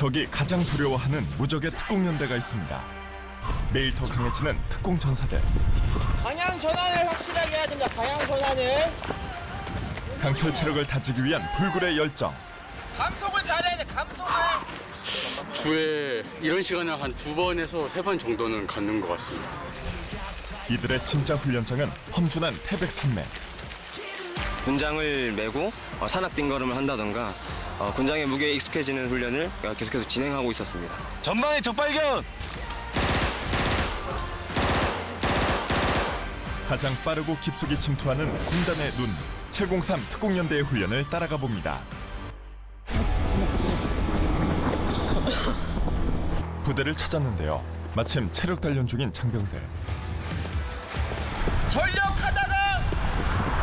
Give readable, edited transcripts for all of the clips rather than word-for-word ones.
적이 가장 두려워하는 무적의 특공연대가 있습니다. 매일 더 강해지는 특공 전사들. 방향 전환을 확실하게 해야 됩니다. 방향 전환을. 강철 체력을 다지기 위한 불굴의 열정. 감속을 잘해야 돼. 감속을. 주에 이런 시간을 한 2번에서 3번 정도는 갖는 것 같습니다. 이들의 진짜 훈련장은 험준한 태백 산맥. 군장을 메고 산악 띵걸음을 한다던가 군장의 무게에 익숙해지는 훈련을 계속해서 진행하고 있었습니다. 전방에 적 발견! 가장 빠르고 깊숙이 침투하는 군단의 눈. 703 특공연대의 훈련을 따라가 봅니다. 부대를 찾았는데요. 마침 체력 단련 중인 장병들. 전력하다가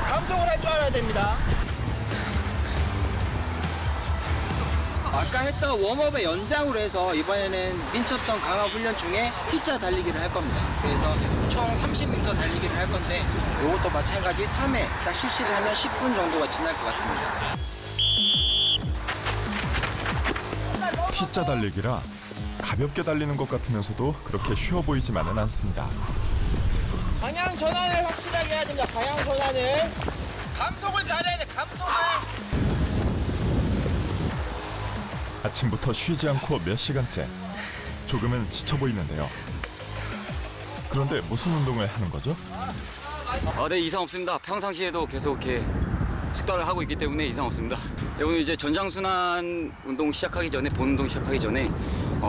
감속을 할 줄 알아야 됩니다. 아까 했던 웜업의 연장으로 해서 이번에는 민첩성 강화 훈련 중에 P자 달리기를 할 겁니다. 그래서 총 30m 달리기를 할 건데 이것도 마찬가지 3회 딱 실시를 하면 10분 정도가 지날 것 같습니다. P자 달리기라 가볍게 달리는 것 같으면서도 그렇게 쉬워 보이지만은 않습니다. 방향 전환을 확실하게 해야 됩니다. 방향 전환을. 감속을 잘해야 돼. 감속을. 아침부터 쉬지 않고 몇 시간째. 조금은 지쳐 보이는데요. 그런데 무슨 운동을 하는 거죠? 네, 이상 없습니다. 평상시에도 계속 이렇게 숙달을 하고 있기 때문에 이상 없습니다. 오늘 이제 전장순환 운동 시작하기 전에, 본 운동 시작하기 전에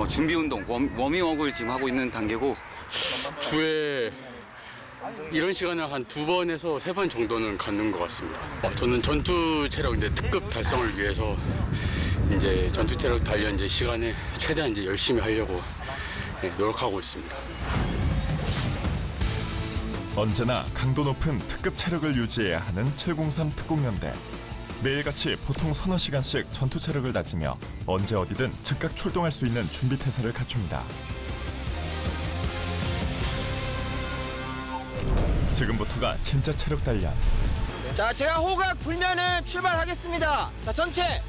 준비 운동, 워밍업을 지금 하고 있는 단계고, 주에 이런 시간을 한 2번에서 3번 정도는 갖는 것 같습니다. 저는 전투 체력 특급 달성을 위해서 이제 전투 체력 단련 시간에 최대한 열심히 하려고 노력하고 있습니다. 언제나 강도 높은 특급 체력을 유지해야 하는 703 특공연대. 매일같이 보통 서너 시간씩 전투 체력을 다지며 언제 어디든 즉각 출동할 수 있는 준비 태세를 갖춥니다. 지금부터가 진짜 체력 단련. 자, 제가 호각 불면을 출발하겠습니다. 자, 전체.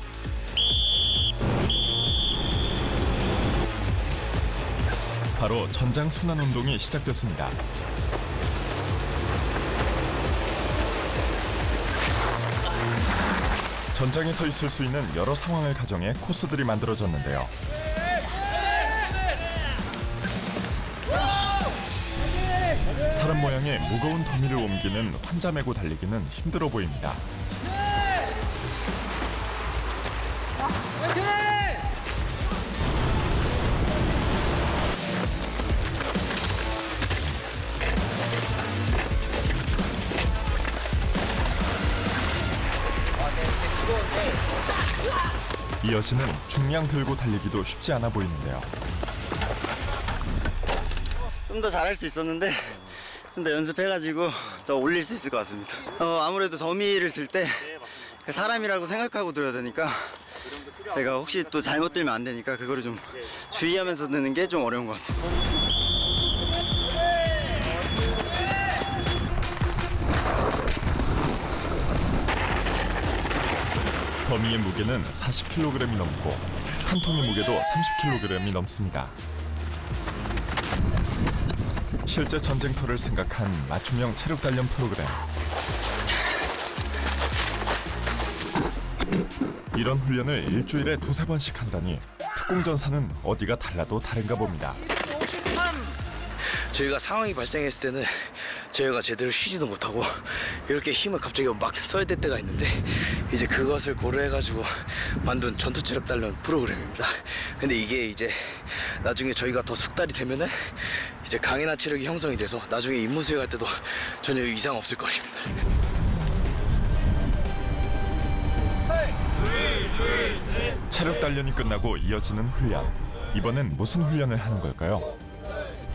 바로 전장 순환 운동이 시작됐습니다. 전장에 서 있을 수 있는 여러 상황을 가정해 코스들이 만들어졌는데요. 사람 모양의 무거운 더미를 옮기는 환자 메고 달리기는 힘들어 보입니다. 이어지는 중량 들고 달리기도 쉽지 않아 보이는데요. 좀 더 잘할 수 있었는데 좀 더 연습해가지고 더 올릴 수 있을 것 같습니다. 아무래도 더미를 들 때 사람이라고 생각하고 들어야 되니까 제가 혹시 또 잘못 들면 안 되니까 그거를 좀 주의하면서 드는 게 좀 어려운 것 같습니다. 더미의 무게는 40kg이 넘고 한 통의 무게도 30kg이 넘습니다. 실제 전쟁터를 생각한 맞춤형 체력 단련 프로그램. 이런 훈련을 일주일에 2~3번씩 한다니 특공전사는 어디가 달라도 다른가 봅니다. 저희가 상황이 발생했을 때는 저희가 제대로 쉬지도 못하고 이렇게 힘을 갑자기 막 써야 될 때가 있는데 이제 그것을 고려해가지고 만든 전투체력 단련 프로그램입니다. 근데 이게 이제 나중에 저희가 더 숙달이 되면은 이제 강인한 체력이 형성이 돼서 나중에 임무 수행할 때도 전혀 이상 없을 거입니다. 체력 단련이 끝나고 이어지는 훈련. 이번엔 무슨 훈련을 하는 걸까요?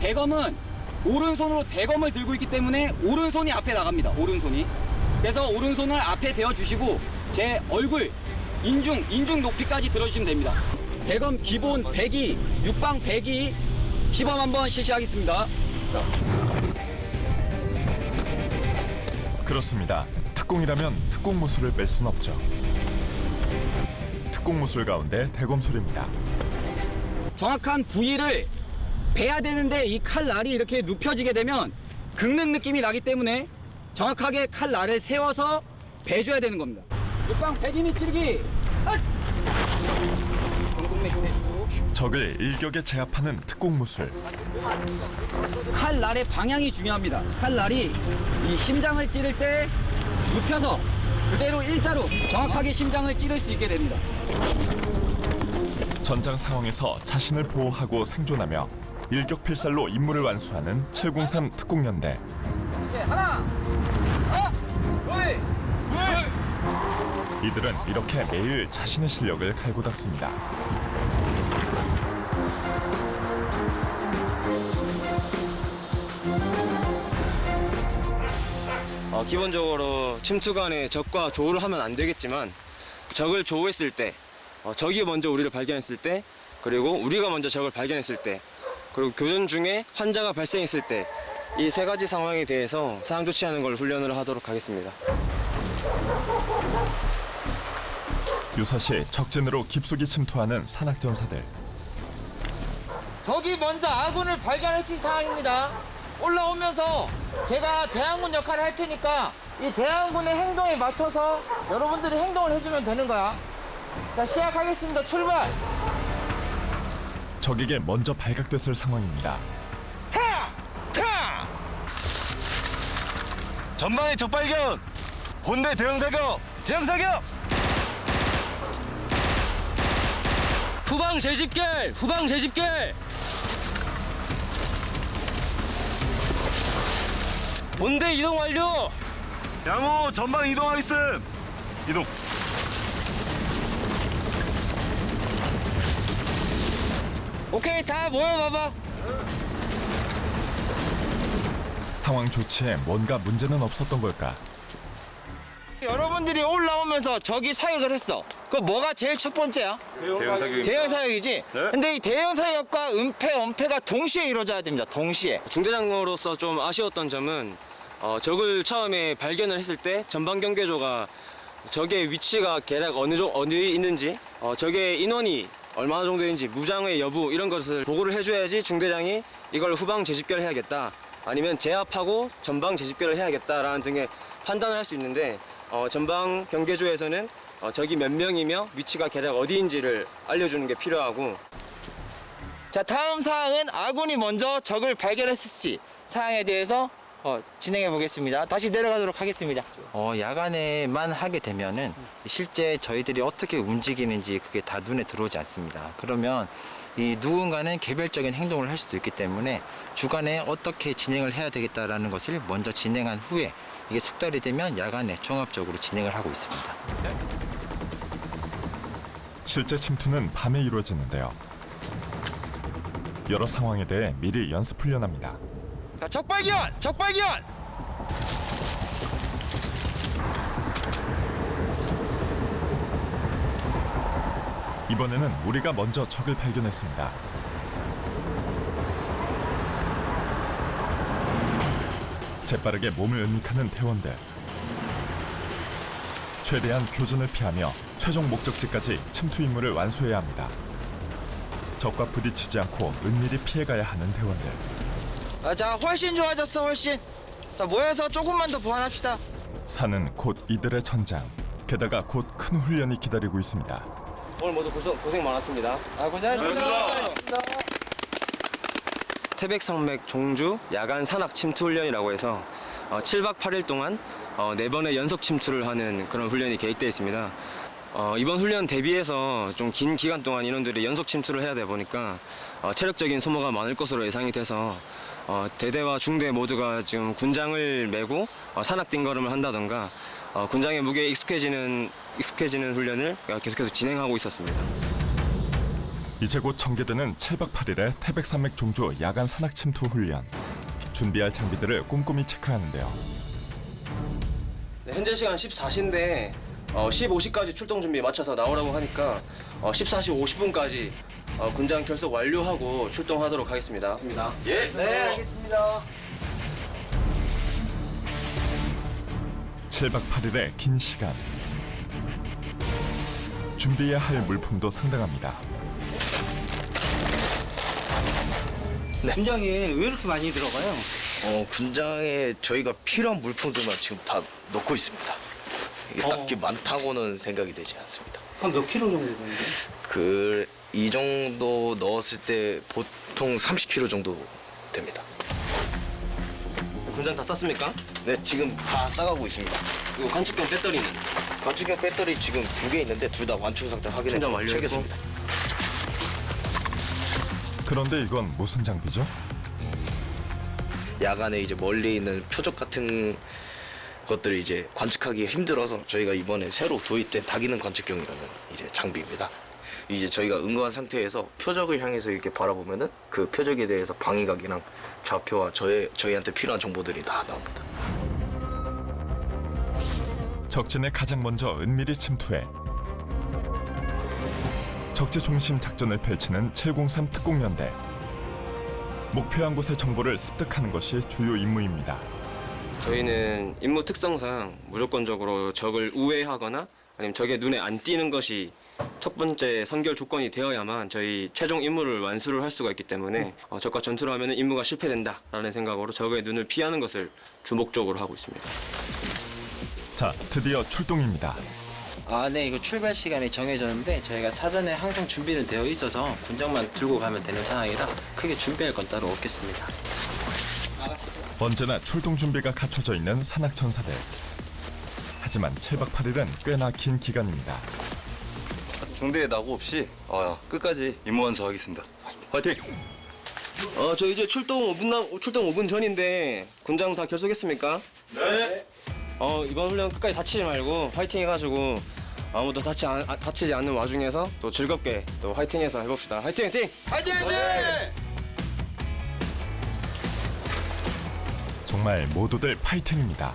대검은 오른손으로 대검을 들고 있기 때문에 오른손이 앞에 나갑니다. 오른손이. 그래서 오른손을 앞에 대어주시고 제 얼굴, 인중 높이까지 들어주시면 됩니다. 대검 기본 100이, 육방 100이 시범 한번 실시하겠습니다. 그렇습니다. 특공이라면 특공무술을 뺄 순 없죠. 특공무술 가운데 대검술입니다. 정확한 부위를 베야 되는데 이 칼날이 이렇게 눕혀지게 되면 긁는 느낌이 나기 때문에 정확하게 칼날을 세워서 베줘야 되는 겁니다. 육방 102미 찌르기. 적을 일격에 제압하는 특공무술. 칼날의 방향이 중요합니다. 칼날이 이 심장을 찌를 때 눕혀서 그대로 일자로 정확하게 심장을 찌를 수 있게 됩니다. 전장 상황에서 자신을 보호하고 생존하며 일격필살로 임무를 완수하는 703 특공연대. 하나, 둘. 이들은 이렇게 매일 자신의 실력을 갈고 닦습니다. 기본적으로 침투 간에 적과 조우를 하면 안 되겠지만 적을 조우했을 때, 적이 먼저 우리를 발견했을 때, 그리고 우리가 먼저 적을 발견했을 때, 그리고 교전 중에 환자가 발생했을 때, 이 세 가지 상황에 대해서 사항 조치하는 걸 훈련을 하도록 하겠습니다. 유사시 적진으로 깊숙이 침투하는 산악전사들. 적이 먼저 아군을 발견했을 상황입니다. 올라오면서 제가 대항군 역할을 할 테니까 이 대항군의 행동에 맞춰서 여러분들이 행동을 해주면 되는 거야. 자, 시작하겠습니다. 출발! 적에게 먼저 발각됐을 상황입니다. 타! 타! 전방에 적 발견. 본대 대응 사격. 대응 사격! 후방 재집결! 후방 재집결! 본대 이동 완료! 양호 전방 이동하겠음. 이동. 오케이, 다 모여봐봐. 상황 조치에 뭔가 문제는 없었던 걸까? 여러분들이 올라오면서 적이 사격을 했어. 그럼 뭐가 제일 첫 번째야? 대형 사격이지? 근데 이 대형 사격과 은폐, 엄폐가 동시에 이루어져야 됩니다. 동시에. 중대장으로서 좀 아쉬웠던 점은 적을 처음에 발견을 했을 때 전방 경계조가 적의 위치가 대략 어디에 있는지, 적의 인원이 얼마나 정도 있는지, 무장의 여부 이런 것을 보고를 해줘야지 중대장이 이걸 후방 재집결을 해야겠다, 아니면 제압하고 전방 재집결을 해야겠다라는 등의 판단을 할 수 있는데, 전방 경계조에서는 적이 몇 명이며 위치가 대략 어디인지를 알려주는 게 필요하고. 자, 다음 사항은 아군이 먼저 적을 발견했을 시 사항에 대해서 진행해 보겠습니다. 다시 내려가도록 하겠습니다. 야간에만 하게 되면은 실제 저희들이 어떻게 움직이는지 그게 다 눈에 들어오지 않습니다. 그러면 이 누군가는 개별적인 행동을 할 수도 있기 때문에 주간에 어떻게 진행을 해야 되겠다라는 것을 먼저 진행한 후에 이게 숙달이 되면 야간에 종합적으로 진행을 하고 있습니다. 실제 침투는 밤에 이루어지는데요. 여러 상황에 대해 미리 연습 훈련합니다. 자, 적 발견! 적 발견! 이번에는 우리가 먼저 적을 발견했습니다. 재빠르게 몸을 은닉하는 대원들. 최대한 교전을 피하며 최종 목적지까지 침투 임무를 완수해야 합니다. 적과 부딪히지 않고 은밀히 피해가야 하는 대원들. 자, 훨씬 좋아졌어, 훨씬. 자, 모여서 조금만 더 보완합시다. 산은 곧 이들의 전장. 게다가 곧 큰 훈련이 기다리고 있습니다. 오늘 모두 고생 많았습니다. 고생하셨습니다. 태백산맥 종주 야간 산악 침투 훈련이라고 해서 7박 8일 동안 4번의 연속 침투를 하는 그런 훈련이 계획되어 있습니다. 이번 훈련 대비해서 좀 긴 기간 동안 인원들이 연속 침투를 해야 되다 보니까 체력적인 소모가 많을 것으로 예상이 돼서 대대와 중대 모두가 지금 군장을 메고 산악 띵걸음을 한다던가 군장의 무게에 익숙해지는 훈련을 계속해서 진행하고 있었습니다. 이제 곧 전개되는 7박 8일의 태백산맥 종주 야간 산악 침투 훈련. 준비할 장비들을 꼼꼼히 체크하는데요. 네, 현재 시간 14시인데 15시까지 출동 준비 맞춰서 나오라고 하니까 14시 50분까지 군장 결석 완료하고 출동하도록 하겠습니다. 네, 알겠습니다. 7박 8일의 긴 시간. 준비해야 할 물품도 상당합니다. 군장에 왜 이렇게 많이 들어가요? 군장에 저희가 필요한 물품들만 지금 다 넣고 있습니다. 이게 딱히 많다고는 생각이 되지 않습니다. 한 몇 킬로 정도 되는데? 이 정도 넣었을 때 보통 30kg 정도 됩니다. 군장 다 쌌습니까? 네, 지금 다 싸가고 있습니다. 이거 관측경 배터리는 관측용 배터리 지금 2개 있는데 둘 다 완충 상태 충전 확인해 완료했고. 챙겼습니다. 그런데 이건 무슨 장비죠? 야간에 이제 멀리 있는 표적 같은 것들을 이제 관측하기 힘들어서 저희가 이번에 새로 도입된 다기능 관측경이라는 이제 장비입니다. 이제 저희가 응고한 상태에서 표적을 향해서 이렇게 바라보면은 그 표적에 대해서 방위각이랑 좌표와 저희한테 필요한 정보들이 다 나옵니다. 적진에 가장 먼저 은밀히 침투해 적지 중심 작전을 펼치는 703 특공연대. 목표한 곳의 정보를 습득하는 것이 주요 임무입니다. 저희는 임무 특성상 무조건적으로 적을 우회하거나 아니면 적의 눈에 안 띄는 것이 첫 번째 선결 조건이 되어야만 저희 최종 임무를 완수를 할 수가 있기 때문에 적과 전투를 하면 임무가 실패된다라는 생각으로 적의 눈을 피하는 것을 주목적으로 하고 있습니다. 자, 드디어 출동입니다. 네, 이거 출발 시간이 정해졌는데 저희가 사전에 항상 준비는 되어 있어서 군장만 들고 가면 되는 상황이라 크게 준비할 건 따로 없겠습니다. 언제나 출동 준비가 갖춰져 있는 산악천사들. 하지만 7박 8일은 꽤나 긴 기간입니다. 중대에 낙오 없이 끝까지 임무 완수하겠습니다. 화이팅! 저 이제 출동 5분 전인데 군장 다 결속했습니까? 네. 이번 훈련 끝까지 다치지 말고 화이팅 해가지고 아무도 다치지 않는 와중에서 또 즐겁게 또 화이팅해서 해봅시다. 화이팅! 화이팅! 화이팅 화이팅! 정말 모두들 파이팅입니다.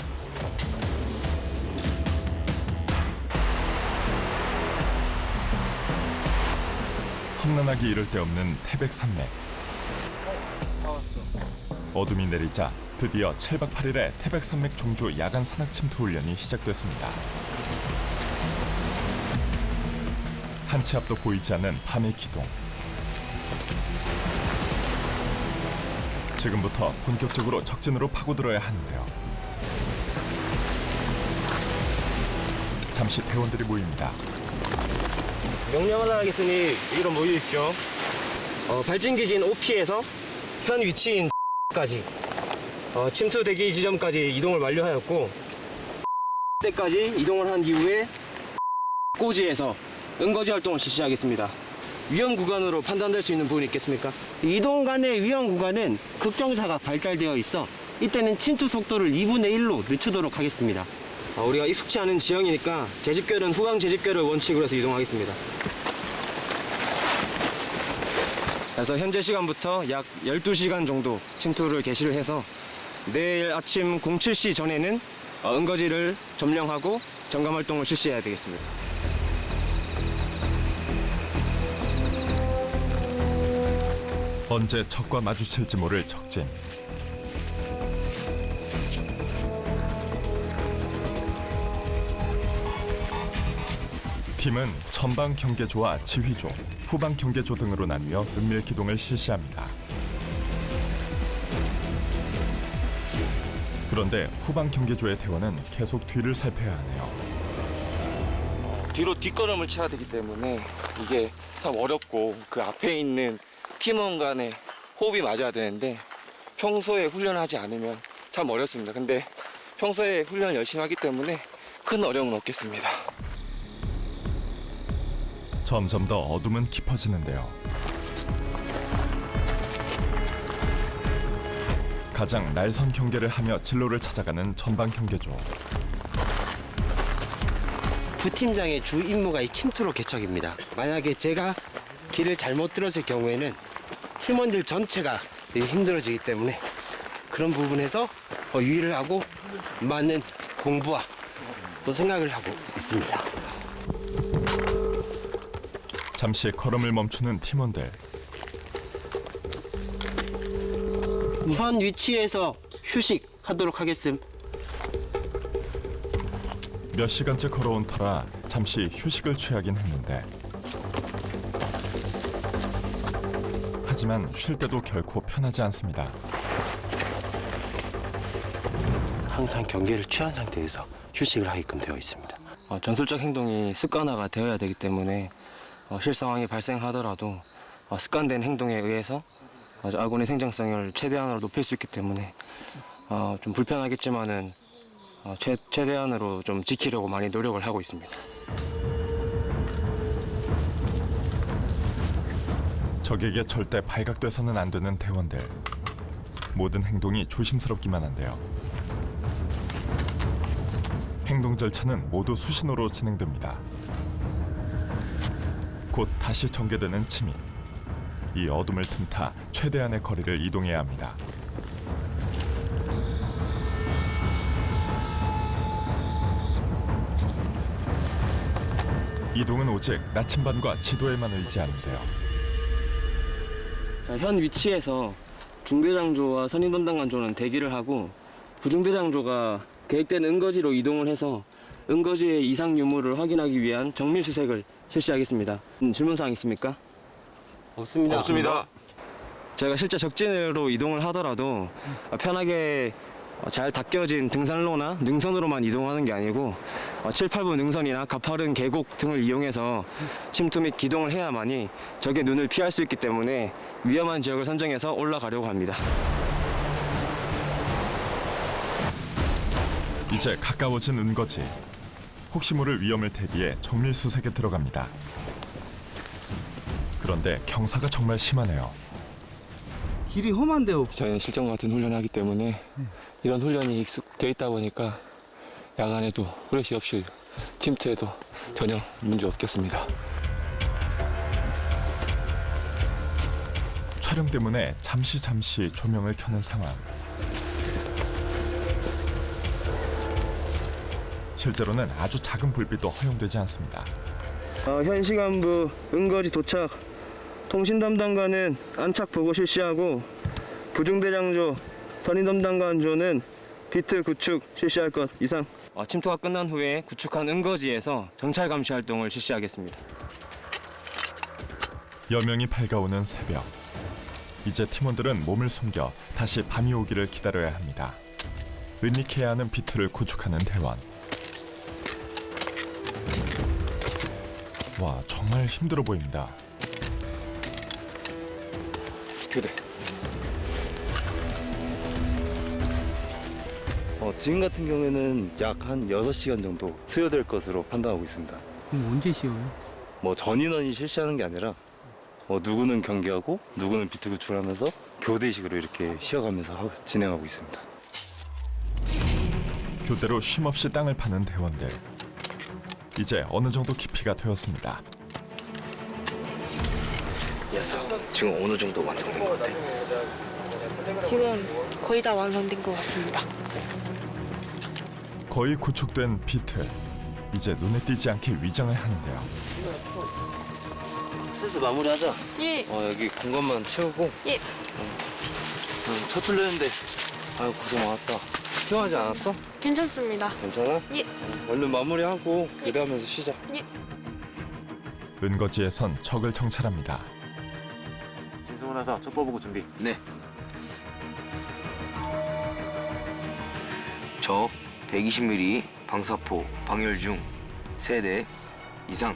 험난하기 이를 데 없는 태백산맥. 어둠이 내리자 드디어 7박 8일의 태백산맥 종주 야간 산악 침투 훈련이 시작됐습니다. 한 치 앞도 보이지 않는 밤의 기동. 지금부터 본격적으로 적진으로 파고들어야 하는데요. 잠시 대원들이 모입니다. 명령을 하겠으니 여기로 모여주십시오. 발진기진 OP에서 현 위치인 까지 침투 대기 지점까지 이동을 완료하였고 때까지 이동을 한 이후에 꼬지에서 응거지 활동을 실시하겠습니다. 위험 구간으로 판단될 수 있는 부분이 있겠습니까? 이동 간의 위험 구간은 급경사가 발달되어 있어 이때는 침투 속도를 2분의 1로 늦추도록 하겠습니다. 우리가 익숙치 않은 지형이니까 재집결은 후방 재집결을 원칙으로 해서 이동하겠습니다. 그래서 현재 시간부터 약 12시간 정도 침투를 개시를 해서 내일 아침 07시 전에는 응거지를 점령하고 점검 활동을 실시해야 되겠습니다. 언제 적과 마주칠지 모를 적진. 팀은 전방 경계조와 지휘조, 후방 경계조 등으로 나뉘어 은밀 기동을 실시합니다. 그런데 후방 경계조의 대원은 계속 뒤를 살펴야 하네요. 뒤로 뒷걸음을 쳐야 되기 때문에 이게 참 어렵고 그 앞에 있는 팀원 간의 호흡이 맞아야 되는데 평소에 훈련하지 않으면 참 어렵습니다. 근데 평소에 훈련 열심히 하기 때문에 큰 어려움은 없겠습니다. 점점 더 어둠은 깊어지는데요. 가장 날선 경계를 하며 진로를 찾아가는 전방 경계조. 부팀장의 주 임무가 이 침투로 개척입니다. 만약에 제가 길을 잘못 들었을 경우에는 팀원들 전체가 되게 힘들어지기 때문에 그런 부분에서 유의를 하고 많은 공부와 또 생각을 하고 있습니다. 잠시 걸음을 멈추는 팀원들. 현 위치에서 휴식하도록 하겠음. 몇 시간째 걸어온 터라 잠시 휴식을 취하긴 했는데 하지만 쉴 때도 결코 편하지 않습니다. 항상 경계를 취한 상태에서 휴식을 하게끔 되어 있습니다. 전술적 행동이 습관화가 되어야 되기 때문에 실상황이 발생하더라도 습관된 행동에 의해서 아군의 생존성을 최대한으로 높일 수 있기 때문에 좀 불편하겠지만은 최대한으로 좀 지키려고 많이 노력을 하고 있습니다. 적에게 절대 발각돼서는 안 되는 대원들. 모든 행동이 조심스럽기만 한데요. 행동 절차는 모두 수신호로 진행됩니다. 곧 다시 전개되는 침입. 이 어둠을 틈타 최대한의 거리를 이동해야 합니다. 이동은 오직 나침반과 지도에만 의지하는데요. 현 위치에서 중대장조와 선임담당관조는 대기를 하고 부중대장조가 계획된 은거지로 이동을 해서 은거지의 이상 유무를 확인하기 위한 정밀 수색을 실시하겠습니다. 질문사항 있습니까? 없습니다. 저희가 실제 적진으로 이동을 하더라도 편하게 잘 닦여진 등산로나 능선으로만 이동하는 게 아니고 7, 8부 능선이나 가파른 계곡 등을 이용해서 침투 및 기동을 해야만이 적의 눈을 피할 수 있기 때문에 위험한 지역을 선정해서 올라가려고 합니다. 이제 가까워진 은거지. 혹시 모를 위험을 대비해 정밀 수색에 들어갑니다. 그런데 경사가 정말 심하네요. 길이 험한데요. 저희는 실전 같은 훈련을 하기 때문에 이런 훈련이 익숙되어 있다 보니까 야간에도 후레쉬 없이 침투해도 전혀 문제 없겠습니다. 촬영 때문에 잠시 조명을 켜는 상황. 실제로는 아주 작은 불빛도 허용되지 않습니다. 현 시간부 은거지 도착. 통신 담당관은 안착 보고 실시하고 부중대장조, 선임 담당관조는 비트 구축 실시할 것 이상. 침투가 끝난 후에 구축한 은거지에서 정찰 감시 활동을 실시하겠습니다. 여명이 밝아오는 새벽. 이제 팀원들은 몸을 숨겨 다시 밤이 오기를 기다려야 합니다. 은닉해야 하는 비트를 구축하는 대원. 와, 정말 힘들어 보입니다. 교대. 지금 같은 경우에는 약 한 6시간 정도 소요될 것으로 판단하고 있습니다. 그럼 언제 쉬어요? 전 인원이 실시하는 게 아니라 누구는 경계하고 누구는 비트 구축을 하면서 교대식으로 이렇게 쉬어가면서 진행하고 있습니다. 교대로 쉼없이 땅을 파는 대원들. 이제 어느 정도 깊이가 되었습니다. 지금 어느 정도 완성된 것 같아? 지금 거의 다 완성된 것 같습니다. 거의 구축된 비트. 이제 눈에 띄지 않게 위장을 하는데요. 슬슬 마무리하자. 예. 여기 공간만 채우고. 예. 첫 뚫렸는데 고생 많았다. 피곤하지 않았어? 괜찮습니다. 괜찮아? 예. 얼른 마무리하고 교대하면서 쉬자. 예. 은거지에선 적을 정찰합니다. 진승훈 하사 첩보 보고 준비. 네. 적 120mm 방사포 방열 중 3대 이상.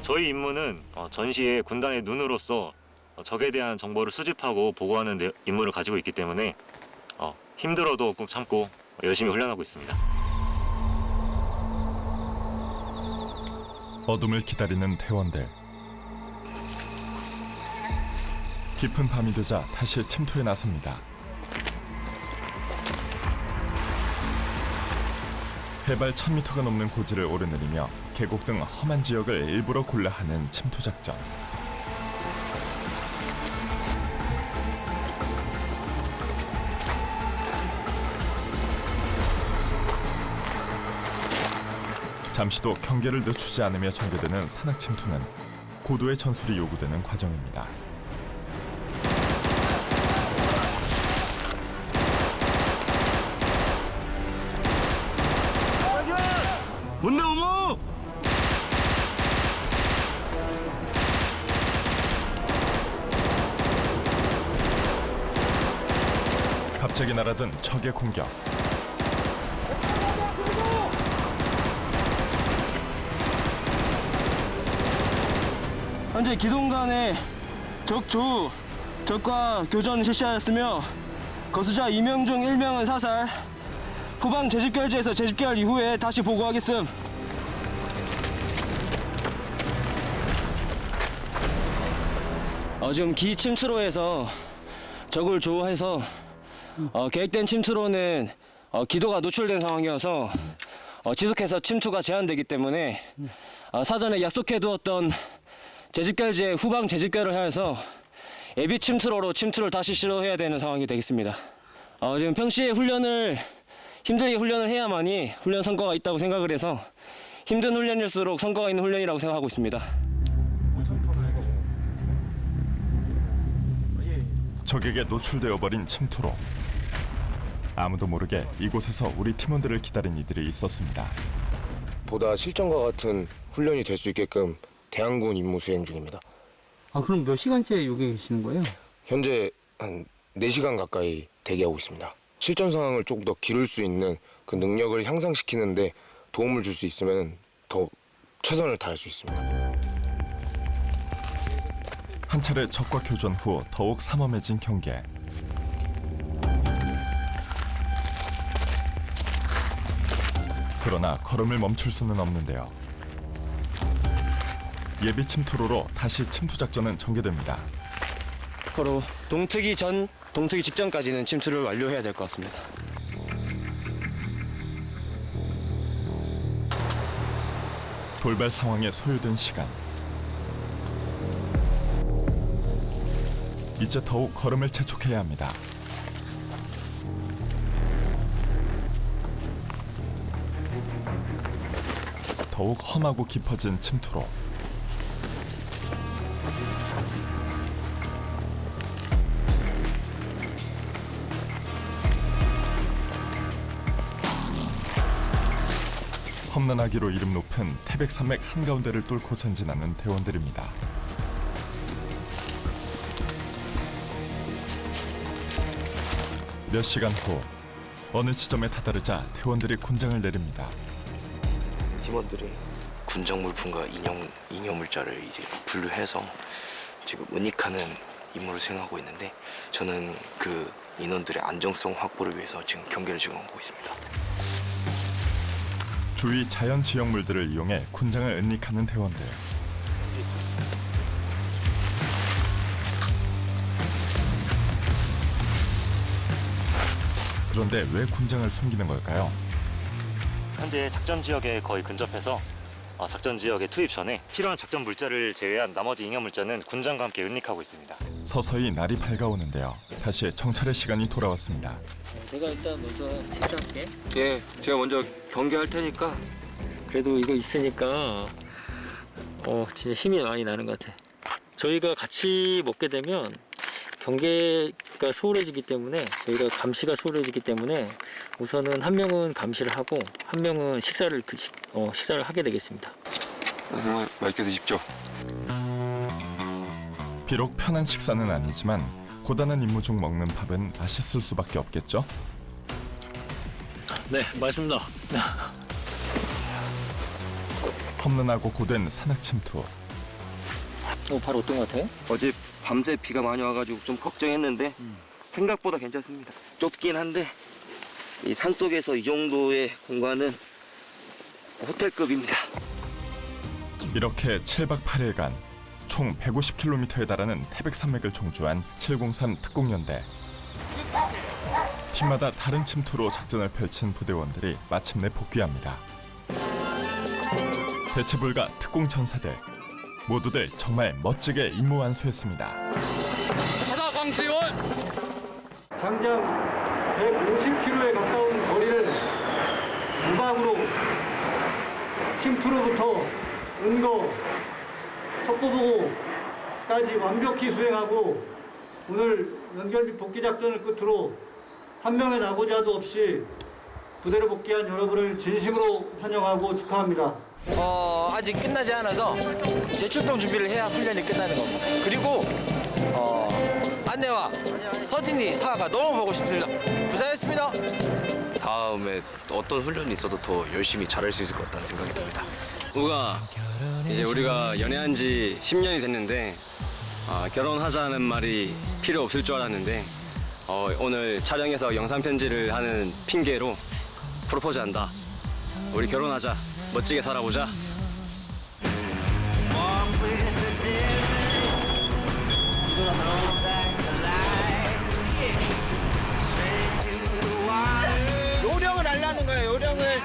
저희 임무는 전시에 군단의 눈으로서 적에 대한 정보를 수집하고 보고하는 임무를 가지고 있기 때문에 힘들어도 꾹 참고 열심히 훈련하고 있습니다. 어둠을 기다리는 대원들. 깊은 밤이 되자 다시 침투에 나섭니다. 해발 1000m가 넘는 고지를 오르내리며 계곡 등 험한 지역을 일부러 골라 하는 침투 작전. 잠시도 경계를 늦추지 않으며 전개되는 산악 침투는 고도의 전술이 요구되는 과정입니다. 뭔데 어머! 갑자기 날아든 적의 공격. 현재 기동 간의 적과 교전 실시하였으며 거수자 2명 중 1명은 사살, 후방 재집결지에서 재집결 이후에 다시 보고하겠음. 지금 기 침투로에서 적을 조우해서 계획된 침투로는 기도가 노출된 상황이어서 지속해서 침투가 제한되기 때문에 사전에 약속해두었던 재집결지의 후방 재집결을 하여서 예비 침투로로 침투를 다시 시도해야 되는 상황이 되겠습니다. 지금 평시에 힘들게 훈련을 해야만이 훈련 성과가 있다고 생각을 해서 힘든 훈련일수록 성과가 있는 훈련이라고 생각하고 있습니다. 적에게 노출되어 버린 침투로. 아무도 모르게 이곳에서 우리 팀원들을 기다린 이들이 있었습니다. 보다 실전과 같은 훈련이 될 수 있게끔 대항군 임무 수행 중입니다. 그럼 몇 시간째 여기 계시는 거예요? 현재 한 4시간 가까이 대기하고 있습니다. 실전 상황을 조금 더 기를 수 있는 그 능력을 향상시키는데 도움을 줄 수 있으면 더 최선을 다할 수 있습니다. 한 차례 적과 교전 후 더욱 삼엄해진 경계. 그러나 걸음을 멈출 수는 없는데요. 예비 침투로로 다시 침투 작전은 전개됩니다. 바로 동트기 직전까지는 침투를 완료해야 될 것 같습니다. 돌발 상황에 소요된 시간. 이제 더욱 걸음을 재촉해야 합니다. 더욱 험하고 깊어진 침투로. 험난하기로 이름 높은 태백산맥 한가운데를 뚫고 전진하는 대원들입니다. 몇 시간 후 어느 지점에 다다르자 대원들이 군장을 내립니다. 팀원들이 군장 물품과 인형 물자를 이제 분류해서 지금 은닉하는 임무를 수행하고 있는데, 저는 그 인원들의 안정성 확보를 위해서 지금 경계를 지금하고 있습니다. 주위 자연 지역물들을 이용해 군장을 은닉하는 대원들. 그런데 왜 군장을 숨기는 걸까요? 현재 작전 지역에 거의 근접해서 작전 지역에 투입 전에 필요한 작전 물자를 제외한 나머지 잉여 물자는 군장과 함께 은닉하고 있습니다. 서서히 날이 밝아오는데요. 다시 정찰의 시간이 돌아왔습니다. 내가 일단 먼저 식사할게. 예, 제가 먼저 경계할 테니까. 그래도 이거 있으니까 진짜 힘이 많이 나는 것 같아. 저희가 같이 먹게 되면 경계가 소홀해지기 때문에, 저희가 감시가 소홀해지기 때문에 우선은 한 명은 감시를 하고 한 명은 식사를 하게 되겠습니다. 정말 맛있게 드십시오. 비록 편한 식사는 아니지만 고단한 임무 중 먹는 밥은 맛있을 수밖에 없겠죠? 네, 맛있습니다. 험난하고 고된 산악 침투. 바로 어떤 것 같아요? 어제 밤새 비가 많이 와가지고 좀 걱정했는데 생각보다 괜찮습니다. 좁긴 한데 이 산속에서 이 정도의 공간은 호텔급입니다. 이렇게 7박 8일간 총 150km에 달하는 태백산맥을 총주한 703 특공연대. 팀마다 다른 침투로 작전을 펼친 부대원들이 마침내 복귀합니다. 대체불가 특공 전사들. 모두들 정말 멋지게 임무 완수했습니다. 하다 강지원! 장장 150km에 가까운 거리를 무방으로 침투로부터 은거, 첩보보고까지 완벽히 수행하고, 오늘 연결 및 복귀 작전을 끝으로 한 명의 낙오자도 없이 부대로 복귀한 여러분을 진심으로 환영하고 축하합니다. 아직 끝나지 않아서 재출동 준비를 해야 훈련이 끝나는 겁니다. 그리고 안내와 서진이 사가 너무 보고 싶습니다. 고생했습니다. 다음에 어떤 훈련이 있어도 더 열심히 잘할 수 있을 것 같다는 생각이 듭니다. 우가 이제 우리가 연애한 지 10년이 됐는데 결혼하자는 말이 필요 없을 줄 알았는데 오늘 촬영에서 영상 편지를 하는 핑계로 프로포즈한다. 우리 결혼하자. 멋지게 살아보자. 요령을 알라는 거예요. 요령을.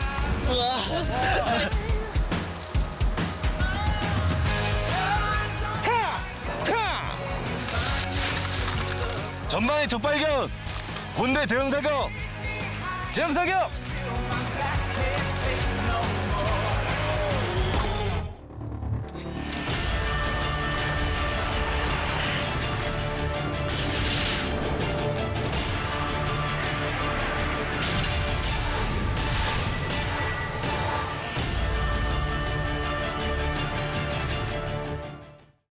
전방에 적발견! 본대 대응 사격! 대형 사격!